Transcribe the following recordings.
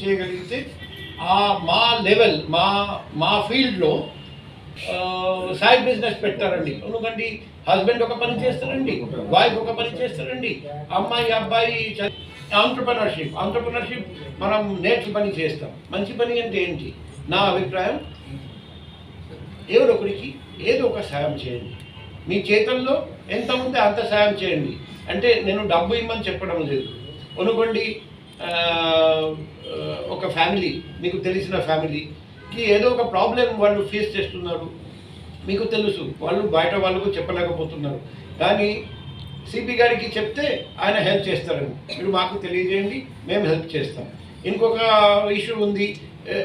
చేయగలిగితే మా లెవెల్ మా ఫీల్డ్లో సైడ్ బిజినెస్ పెట్టారండి. ఎందుకంటే హస్బెండ్ ఒక పని చేస్తారండి, వైఫ్ ఒక పని చేస్తారండి, అమ్మాయి అబ్బాయి ఆంటర్ప్రినర్షిప్ మనం నేర్చు పని చేస్తాం. మంచి పని అంటే ఏంటి? నా అభిప్రాయం, ఎవరో ఒకరికి ఏదో ఒక సాయం చేయండి. మీ చేతుల్లో ఎంత ఉంటే అంత సాయం చేయండి. అంటే నేను డబ్బు ఇమ్మని చెప్పడం లేదు. అనుకోండి ఒక ఫ్యామిలీ, మీకు తెలిసిన ఫ్యామిలీకి ఏదో ఒక ప్రాబ్లం వాళ్ళు ఫేస్ చేస్తున్నారు, మీకు తెలుసు, వాళ్ళు బయట వాళ్ళకు చెప్పలేకపోతున్నారు, కానీ సిపి గారికి చెప్తే ఆయన హెల్ప్ చేస్తారని మీరు మాకు తెలియజేయండి, మేము హెల్ప్ చేస్తాం. ఇంకొక ఇష్యూ ఉంది,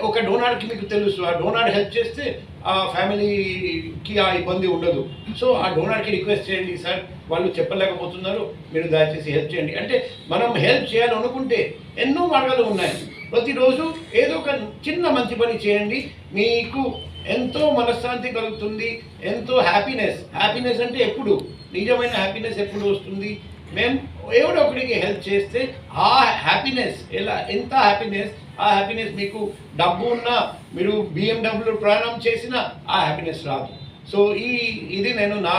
ఒక డోనార్కి మీకు తెలుసు, ఆ డోనార్ హెల్ప్ చేస్తే ఆ ఫ్యామిలీకి ఆ ఇబ్బంది ఉండదు. సో ఆ డోనార్కి రిక్వెస్ట్ చేయండి, సార్ వాళ్ళు చెప్పలేకపోతున్నారు, మీరు దయచేసి హెల్ప్ చేయండి. అంటే మనం హెల్ప్ చేయాలనుకుంటే ఎన్నో మార్గాలు ఉన్నాయి. ప్రతిరోజు ఏదో ఒక చిన్న మంచి పని చేయండి, మీకు ఎంతో మనశ్శాంతి కలుగుతుంది, ఎంతో హ్యాపీనెస్ అంటే ఎప్పుడు నిజమైన హ్యాపీనెస్ ఎప్పుడు వస్తుంది? మేము ఎవడో ఒకరికి హెల్ప్ చేస్తే ఆ హ్యాపీనెస్ ఎంత హ్యాపీనెస్ మీకు డబ్బు ఉన్నా, మీరు BMW ప్రయాణం చేసినా ఆ హ్యాపీనెస్ రాదు. సో ఇది నేను నా